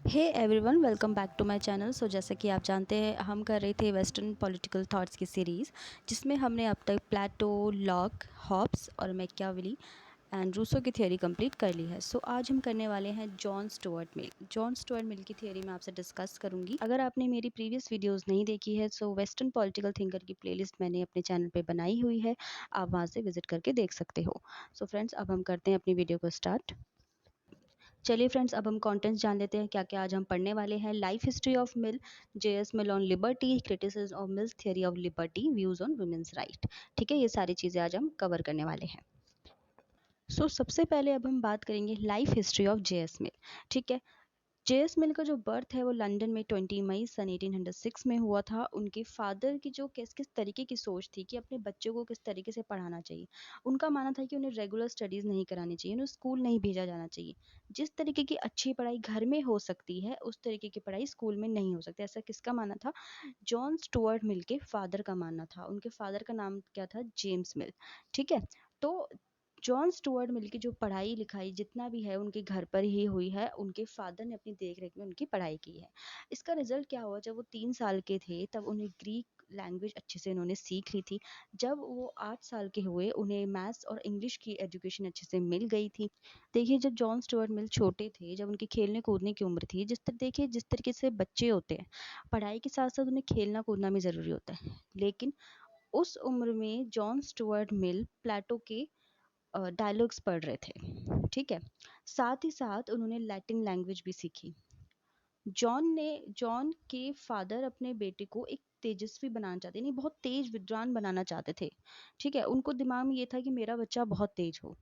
Hey everyone, welcome back to my channel. So जैसा कि आप जानते हैं, हम कर रहे थे वेस्टर्न पॉलिटिकल थॉट्स की सीरीज़, जिसमें हमने अब तक प्लेटो, लॉक, हॉब्स और मैकियावेली एंड रूसो की थियोरी कंप्लीट कर ली है। सो आज हम करने वाले हैं John Stuart Mill. John Stuart Mill की थियोरी मैं आपसे डिस्कस करूंगी। अगर आपने मेरी प्रीवियस वीडियोस नहीं देखी है, सो वेस्टर्न पॉलिटिकल थिंकर की प्लेलिस्ट मैंने अपने चैनल पे बनाई हुई है, आप वहाँ से विजिट करके देख सकते हो। सो फ्रेंड्स, अब हम करते हैं अपनी वीडियो को स्टार्ट। चलिए फ्रेंड्स, अब हम कंटेंट्स जान लेते हैं क्या क्या आज हम पढ़ने वाले हैं। Life history of Mill, JS Mill on liberty, criticism of Mill's theory of liberty, views on women's right. ठीक है, ये सारी चीज़ें आज हम कवर करने वाले हैं। सबसे पहले अब हम बात करेंगे लाइफ हिस्ट्री ऑफ जेएस मिल। ठीक है, जेएस मिल का जो बर्थ है वो लंदन में 20 मई सन 1806 में हुआ था। उनके फादर की जो किस किस तरीके की सोच थी कि अपने बच्चों को किस तरीके से पढ़ाना चाहिए, उनका मानना था कि उन्हें रेगुलर स्टडीज़ नहीं करानी चाहिए, उन्हें स्कूल नहीं भेजा जाना चाहिए। जिस तरीके की अच्छी पढ़ाई घर में हो सकती है, उस तरीके की पढ़ाई स्कूल में नहीं हो सकती। ऐसा किसका मानना था? जॉन स्टुअर्ट मिल के फादर का मानना था। उनके फादर का नाम क्या था? जेम्स मिल। ठीक है, तो जॉन स्टुअर्ट मिल की जो पढ़ाई लिखाई जितना भी है उनके घर पर ही हुई है। उनके फादर ने अपनी देख रेख में उनकी पढ़ाई की है। इसका रिजल्ट क्या हुआ? जब वो 3 साल के थे तब उन्हें ग्रीक लैंग्वेज अच्छे से उन्होंने सीख ली थी। जब वो 8 साल के हुए, उन्हें मैथ्स और इंग्लिश की एजुकेशन अच्छे से मिल गई थी। देखिए, जब जॉन स्टुअर्ट मिल छोटे थे, जब उनकी खेलने कूदने की उम्र थी, देखिए जिस तरीके से बच्चे होते हैं, पढ़ाई के साथ साथ उन्हें खेलना कूदना भी ज़रूरी होता है। लेकिन उस उम्र में जॉन स्टुअर्ट मिल प्लेटो के डायलॉग्स पढ़ रहे थे। ठीक है, साथ ही साथ उन्होंने लैटिन लैंग्वेज भी सीखी। जॉन के फादर अपने बेटे को एक तेजस्वी बनाना चाहते, नहीं बहुत तेज विद्वान बनाना चाहते थे। ठीक है, उनको दिमाग में ये था कि मेरा बच्चा बहुत तेज हो।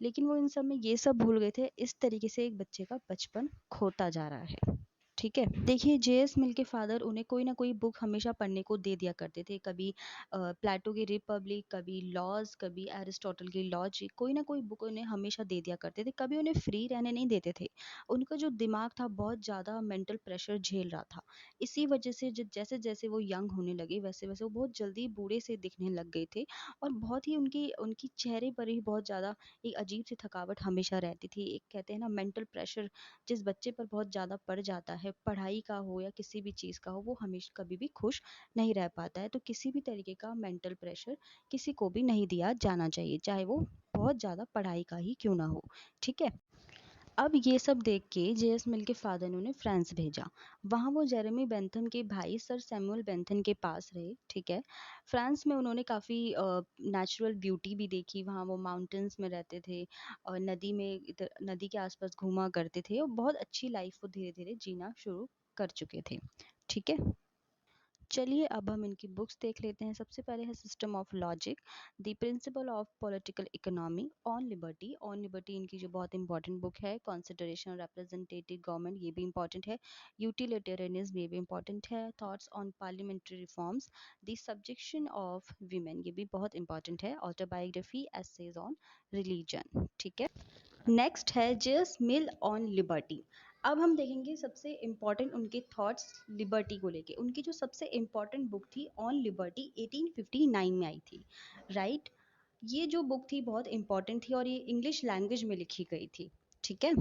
लेकिन वो इन सब में ये सब भूल गए थे। इस तरीके से एक बच्चे का बचपन खोता जा रहा है। ठीक है, देखिए जेएस मिल के फादर उन्हें कोई ना कोई बुक हमेशा पढ़ने को दे दिया करते थे। कभी प्लेटो की रिपब्लिक, कभी लॉज, कभी एरिस्टोटल की लॉजिक, कोई ना कोई बुक उन्हें हमेशा दे दिया करते थे। कभी उन्हें फ्री रहने नहीं देते थे। उनका जो दिमाग था बहुत ज़्यादा मेंटल प्रेशर झेल रहा था। इसी वजह से जैसे जैसे वो यंग होने लगे, वैसे वैसे वो बहुत जल्दी बूढ़े से दिखने लग गए थे। और बहुत ही उनकी उनकी चेहरे पर ही बहुत ज़्यादा एक अजीब सी थकावट हमेशा रहती थी। एक कहते हैं ना, मेंटल प्रेशर जिस बच्चे पर बहुत ज़्यादा पड़ जाता है, पढ़ाई का हो या किसी भी चीज़ का हो, वो हमेशा कभी भी खुश नहीं रह पाता है। तो किसी भी तरीके का मेंटल प्रेशर किसी को भी नहीं दिया जाना चाहिए, चाहे वो बहुत ज़्यादा पढ़ाई का ही क्यों ना हो। ठीक है, अब ये सब देख के जेएस मिल के फादर ने उन्हें फ्रांस भेजा। वहाँ वो जेरेमी बेंथम के भाई सर सैमुअल बेंथम के पास रहे। ठीक है, फ्रांस में उन्होंने काफ़ी नेचुरल ब्यूटी भी देखी। वहाँ वो माउंटेन्स में रहते थे और नदी में, इधर नदी के आसपास घूमा करते थे और बहुत अच्छी लाइफ वो धीरे धीरे जीना शुरू कर चुके थे। ठीक है, चलिए अब हम इनकी बुक्स देख लेते हैं। सबसे पहले है system of logic, the principle of political economy, on liberty. On liberty इनकी जो बहुत इंपॉर्टेंट बुक है। कॉन्सिडरेशन रिप्रेजेंटेटिव गवर्नमेंट, ये भी इंपॉर्टेंट है। यूटिलिटेरियनिज्म, ये भी इंपॉर्टेंट है। Thoughts on parliamentary reforms, the subjection of women, ये भी बहुत इंपॉर्टेंट है। Autobiography, essays on religion. ठीक है, नेक्स्ट है जेस मिल ऑन लिबर्टी। अब हम देखेंगे सबसे इम्पॉर्टेंट उनके थॉट्स लिबर्टी को लेके। उनकी जो सबसे इम्पॉर्टेंट बुक थी ऑन लिबर्टी 1859 में आई थी। राइट, ये जो बुक थी बहुत इम्पॉर्टेंट थी और ये इंग्लिश लैंग्वेज में लिखी गई थी। ठीक है,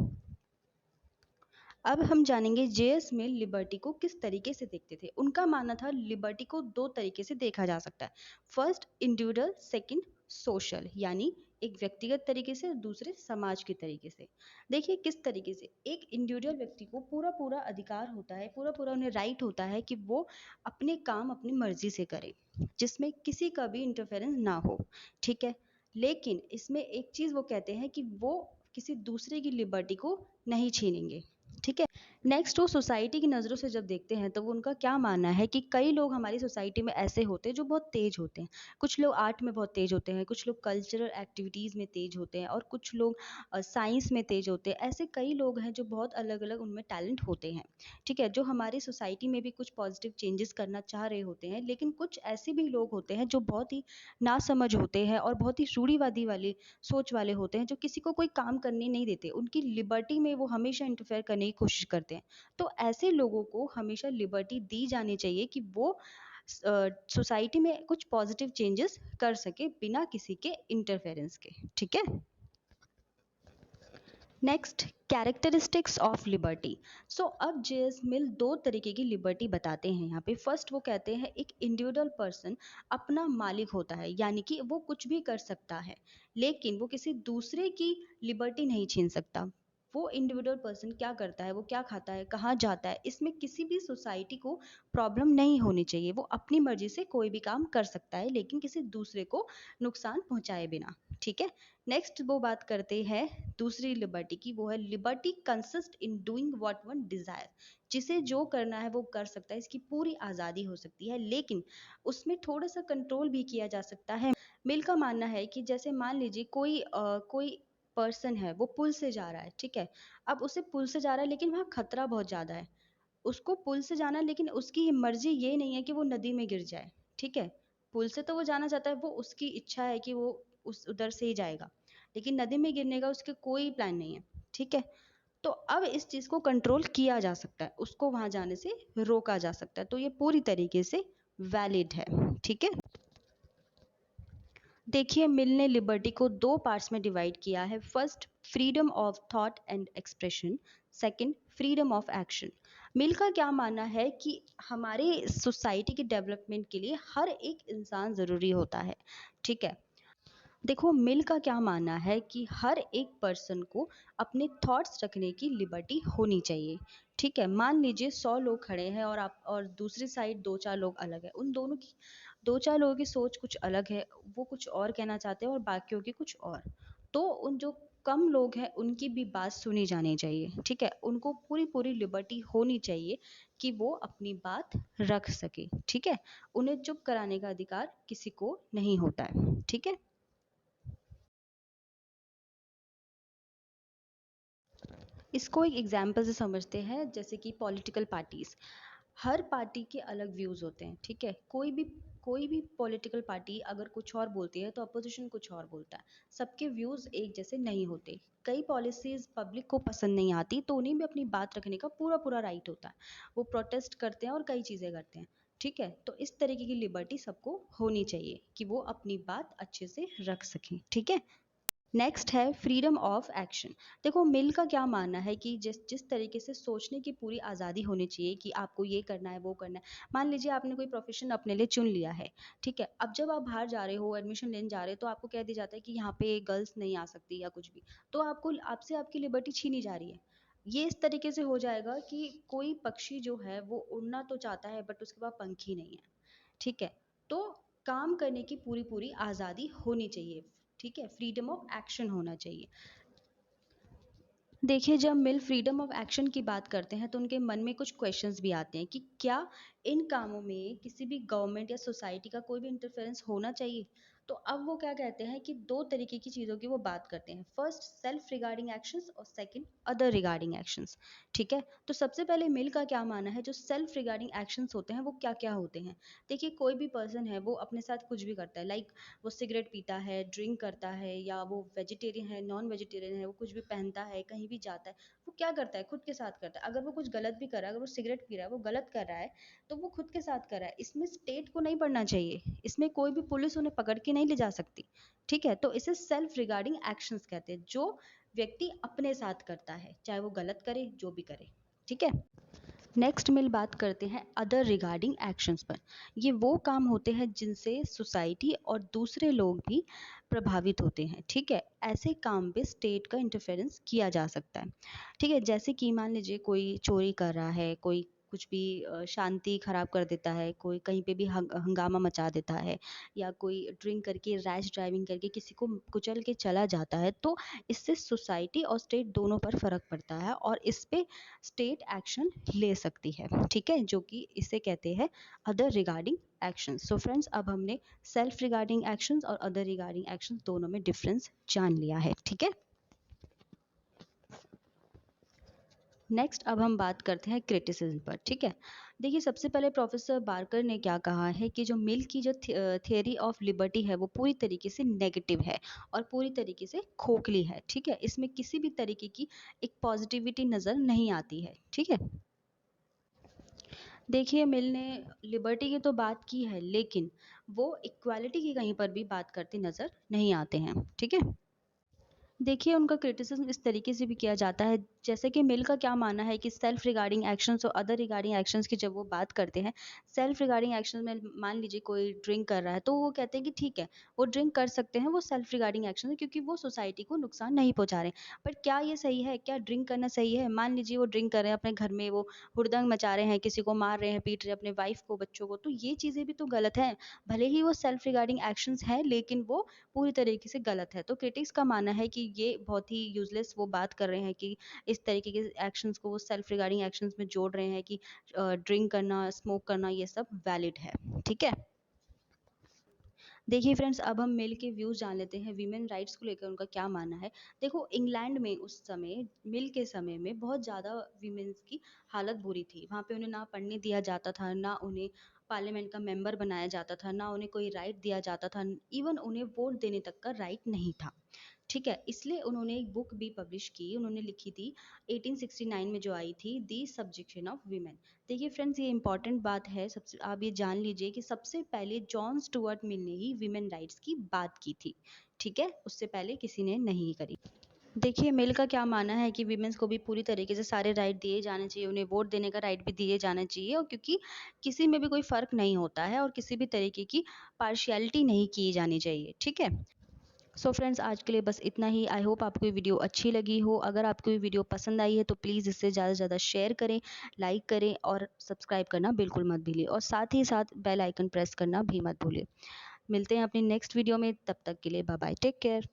अब हम जानेंगे जेएस मिल लिबर्टी को किस तरीके से देखते थे। उनका मानना था लिबर्टी को दो तरीके से देखा जा सकता है। फर्स्ट इंडिविजुअल, सेकंड सोशल, यानी एक व्यक्तिगत तरीके से, दूसरे समाज के तरीके से। देखिए किस तरीके से, एक इंडिविजुअल व्यक्ति को पूरा पूरा अधिकार होता है, पूरा पूरा उन्हें राइट होता है कि वो अपने काम अपनी मर्जी से करे, जिसमें किसी का भी इंटरफेरेंस ना हो। ठीक है, लेकिन इसमें एक चीज़ वो कहते हैं कि वो किसी दूसरे की लिबर्टी को नहीं छीनेंगे। ठीक है, नेक्स्ट वो सोसाइटी की नज़रों से जब देखते हैं तो वो उनका क्या मानना है कि कई लोग हमारी सोसाइटी में ऐसे होते हैं जो बहुत तेज होते हैं। कुछ लोग आर्ट में बहुत तेज होते हैं, कुछ लोग कल्चरल एक्टिविटीज़ में तेज होते हैं और कुछ लोग साइंस में तेज होते हैं। ऐसे कई लोग हैं जो बहुत अलग अलग उनमें टैलेंट होते हैं। ठीक है, जो हमारी सोसाइटी में भी कुछ पॉजिटिव चेंजेस करना चाह रहे होते हैं। लेकिन कुछ ऐसे भी लोग होते हैं जो बहुत ही नासमझ होते हैं और बहुत ही रूढ़िवादी वाली सोच वाले होते हैं, जो किसी को कोई काम करने नहीं देते, उनकी लिबर्टी में वो हमेशा इंटरफेयर करने की कोशिश करते हैं। तो ऐसे लोगों को हमेशा लिबर्टी दी जानी चाहिए कि वो सोसाइटी में कुछ पॉजिटिव चेंजेस कर सके बिना किसी के इंटरफेरेंस के। ठीक है, नेक्स्ट, कैरेक्टरिस्टिक्स ऑफ लिबर्टी। सो अब जेएस मिल दो तरीके की लिबर्टी बताते हैं यहाँ पे। फर्स्ट वो कहते हैं एक इंडिविजुअल पर्सन अपना मालिक होता है, यानी कि वो कुछ भी कर सकता है लेकिन वो किसी दूसरे की लिबर्टी नहीं छीन सकता। वो इंडिविजुअल पर्सन क्या करता है, वो क्या खाता है, कहाँ जाता है, इसमें किसी भी सोसाइटी को प्रॉब्लम नहीं होनी चाहिए। वो अपनी मर्जी से कोई भी काम कर सकता है लेकिन किसी दूसरे को नुकसान पहुंचाए बिना। ठीक है। नेक्स्ट वो बात करते हैं दूसरी लिबर्टी की, वो है liberty consist in doing what one Dzire. जिसे जो करना है वो कर सकता है, इसकी पूरी आज़ादी हो सकती है लेकिन उसमें थोड़ा सा कंट्रोल भी किया जा सकता है। मिल का मानना है कि जैसे मान लीजिए कोई पर्सन है, वो पुल से जा रहा है, ठीक है। अब उसे पुल से जा रहा है लेकिन वहाँ खतरा बहुत ज़्यादा है। उसको पुल से जाना है लेकिन उसकी मर्जी ये नहीं है कि वो नदी में गिर जाए। ठीक है। पुल से तो वो जाना चाहता है, वो उसकी इच्छा है कि वो उस उधर से ही जाएगा, लेकिन नदी में गिरने का उसके कोई प्लान नहीं है। ठीक है। तो अब इस चीज को कंट्रोल किया जा सकता है, उसको वहां जाने से रोका जा सकता है, तो ये पूरी तरीके से वैलिड है। ठीक है। देखिए, मिल ने लिबर्टी को दो पार्ट्स में डिवाइड किया है। First, freedom of thought and expression. Second, freedom of action. Mill का क्या मानना है कि हमारे सोसाइटी के डेवलपमेंट के लिए हर एक इंसान ज़रूरी होता है। ठीक है। देखो, मिल का क्या मानना है कि हर एक पर्सन को अपने थॉट्स रखने की लिबर्टी होनी चाहिए। ठीक है। मान लीजिए 100 लोग खड़े हैं और आप और दूसरी साइड दो चार लोग अलग है, उन दोनों की दो चार लोगों की सोच कुछ अलग है, वो कुछ और कहना चाहते हैं और बाकियों की कुछ और। तो उन जो कम लोग हैं उनकी भी बात सुनी जानी चाहिए। ठीक है। उनको पूरी पूरी लिबर्टी होनी चाहिए कि वो अपनी बात रख सके। ठीक है। उन्हें चुप कराने का अधिकार किसी को नहीं होता है। ठीक है। इसको एक एग्जाम्पल से समझते हैं, जैसे कि पॉलिटिकल पार्टीज। हर पार्टी के अलग व्यूज होते हैं। ठीक है। कोई भी पॉलिटिकल पार्टी अगर कुछ और बोलती है तो अपोजिशन कुछ और बोलता है। सबके व्यूज एक जैसे नहीं होते। कई पॉलिसीज पब्लिक को पसंद नहीं आती तो उन्हें भी अपनी बात रखने का पूरा पूरा राइट होता है। वो प्रोटेस्ट करते हैं और कई चीजें करते हैं। ठीक है। तो इस तरीके की लिबर्टी सबको होनी चाहिए कि वो अपनी बात अच्छे से रख सकें। ठीक है। नेक्स्ट है फ्रीडम ऑफ एक्शन। देखो, मिल का क्या मानना है कि जिस जिस तरीके से सोचने की पूरी आज़ादी होनी चाहिए कि आपको ये करना है वो करना है। मान लीजिए आपने कोई प्रोफेशन अपने लिए चुन लिया है। ठीक है। अब जब आप बाहर जा रहे हो, एडमिशन लेने जा रहे हो, तो आपको कह दिया जाता है कि यहाँ पे गर्ल्स नहीं आ सकती या कुछ भी। तो आपको आपसे आपकी लिबर्टी छीनी जा रही है। ये इस तरीके से हो जाएगा कि कोई पक्षी जो है वो उड़ना तो चाहता है बट उसके पास पंख ही नहीं है। ठीक है। तो काम करने की पूरी पूरी आज़ादी होनी चाहिए। ठीक है। फ्रीडम ऑफ एक्शन होना चाहिए। देखिए, जब मिल फ्रीडम ऑफ एक्शन की बात करते हैं तो उनके मन में कुछ क्वेश्चंस भी आते हैं कि क्या इन कामों में किसी भी गवर्नमेंट या सोसाइटी का कोई भी इंटरफेरेंस होना चाहिए। तो अब वो क्या कहते हैं कि दो तरीके की चीज़ों की वो बात करते हैं। फर्स्ट, सेल्फ रिगार्डिंग एक्शंस और सेकंड, अदर रिगार्डिंग एक्शंस। ठीक है। तो सबसे पहले मिल का क्या मानना है, जो सेल्फ रिगार्डिंग एक्शंस होते हैं वो क्या क्या होते हैं। देखिए, कोई भी पर्सन है वो अपने साथ कुछ भी करता है, लाइक वो सिगरेट पीता है, ड्रिंक करता है, या वो वेजिटेरियन है, नॉन वेजिटेरियन है, वो कुछ भी पहनता है, कहीं भी जाता है, वो क्या करता है, खुद के साथ करता है। अगर वो कुछ गलत भी कर रहा है, अगर वो सिगरेट पी रहा है, वो गलत कर रहा है, तो वो खुद के साथ कर रहा है। इसमें स्टेट को नहीं पढ़ना चाहिए, इसमें कोई भी पुलिस उन्हें पकड़ के नहीं ले जा सकती। ठीक है। तो इसे सेल्फ रिगार्डिंग एक्शंस कहते हैं, जो व्यक्ति अपने साथ करता है, चाहे वो गलत करे जो भी करे। ठीक है। नेक्स्ट मिल बात करते हैं अदर रिगार्डिंग एक्शंस पर। ये वो काम होते हैं जिनसे सोसाइटी और दूसरे लोग भी प्रभावित होते हैं। ठीक है। ऐसे काम पे स्टेट का इंटरफेरेंस किया जा सकता है। ठीक है। जैसे कि मान लीजिए कोई चोरी कर रहा है, कोई कुछ भी शांति खराब कर देता है, कोई कहीं पे भी हंगामा मचा देता है, या कोई ड्रिंक करके रैश ड्राइविंग करके किसी को कुचल के चला जाता है, तो इससे सोसाइटी और स्टेट दोनों पर फर्क पड़ता है और इस पे स्टेट एक्शन ले सकती है। ठीक है। जो कि इसे कहते हैं other regarding actions. So friends, अब हमने सेल्फ रिगार्डिंग एक्शंस और अदर रिगार्डिंग एक्शंस दोनों में डिफरेंस जान लिया है। ठीक है। नेक्स्ट, अब हम बात करते हैं क्रिटिसिज्म पर। ठीक है। देखिए, सबसे पहले प्रोफेसर बार्कर ने क्या कहा है कि जो मिल की जो थियरी ऑफ लिबर्टी है वो पूरी तरीके से नेगेटिव है और पूरी तरीके से खोखली है। ठीक है। इसमें किसी भी तरीके की एक पॉजिटिविटी नज़र नहीं आती है। ठीक है। देखिए, मिल ने लिबर्टी की तो बात की है लेकिन वो इक्वालिटी की कहीं पर भी बात करते नज़र नहीं आते हैं। ठीक है। देखिए, उनका क्रिटिसिज़्म इस तरीके से भी किया जाता है, जैसे कि मिल का क्या मानना है कि सेल्फ रिगार्डिंग एक्शंस और अदर रिगार्डिंग एक्शंस की जब वो बात करते हैं, सेल्फ रिगार्डिंग एक्शंस में मान लीजिए कोई ड्रिंक कर रहा है, तो वो कहते हैं कि ठीक है, वो ड्रिंक कर सकते हैं, वो सेल्फ रिगार्डिंग एक्शन है क्योंकि वो सोसाइटी को नुकसान नहीं पहुँचा रहे हैं। पर क्या ये सही है? क्या ड्रिंक करना सही है? मान लीजिए वो ड्रिंक कर रहे हैं अपने घर में, वो हुड़दंग मचा रहे हैं, किसी को मार रहे हैं, पीट रहे हैं, अपने वाइफ़ को, बच्चों को, तो ये चीज़ें भी तो गलत हैं। भले ही वो सेल्फ रिगार्डिंग एक्शंस हैं, लेकिन वो पूरी तरीके से गलत है। तो क्रिटिक्स का मानना है कि ये बहुत ही यूज़लेस वो बात कर रहे हैं कि इस तरीके के एक्शंस को वो सेल्फ रिगार्डिंग एक्शंस में जोड़ रहे हैं कि ड्रिंक करना, स्मोक करना ये सब वैलिड है। ठीक है? देखिए फ्रेंड्स, अब हम मिल के व्यूज़ जान लेते हैं वीमेन राइट्स को लेकर उनका क्या मानना है। देखो, इंग्लैंड में उस समय, मिल के समय में बहुत ज़्यादा वीमेन्स की हालत बुरी थी। वहाँ पे उन्हें ना पढ़ने दिया जाता था, ना उन्हें पार्लियामेंट का मेंबर बनाया जाता था, ना उन्हें कोई राइट दिया जाता था, इवन उन्हें वोट देने तक का राइट नहीं था। ठीक है? इसलिए उन्होंने एक बुक भी पब्लिश की, उन्होंने लिखी थी 1869 में जो आई थी, द सब्जेक्शन ऑफ वीमेन। देखिए फ्रेंड्स, ये इंपॉर्टेंट बात है, सबसे आप ये जान लीजिए कि सबसे पहले जॉन स्टुअर्ट मिल ने ही वीमेन राइट्स की बात की थी। ठीक है? उससे पहले किसी ने नहीं करी। देखिए, मिल का क्या मानना है कि वीमेंस को भी पूरी तरीके से सारे राइट दिए जाने चाहिए, उन्हें वोट देने का राइट भी दिए जाना चाहिए, और क्योंकि किसी में भी कोई फ़र्क नहीं होता है और किसी भी तरीके की पार्शियलिटी नहीं की जानी चाहिए। ठीक है? सो फ्रेंड्स, आज के लिए बस इतना ही। आई होप आपको ये वीडियो अच्छी लगी हो। अगर आपको ये वीडियो पसंद आई है तो प्लीज़ इसे ज़्यादा से ज़्यादा शेयर करें, लाइक करें और सब्सक्राइब करना बिल्कुल मत भूलिए, और साथ ही साथ बेल आइकन प्रेस करना भी मत भूलिए। मिलते हैं अपनी नेक्स्ट वीडियो में, तब तक के लिए बाय बाय, टेक केयर।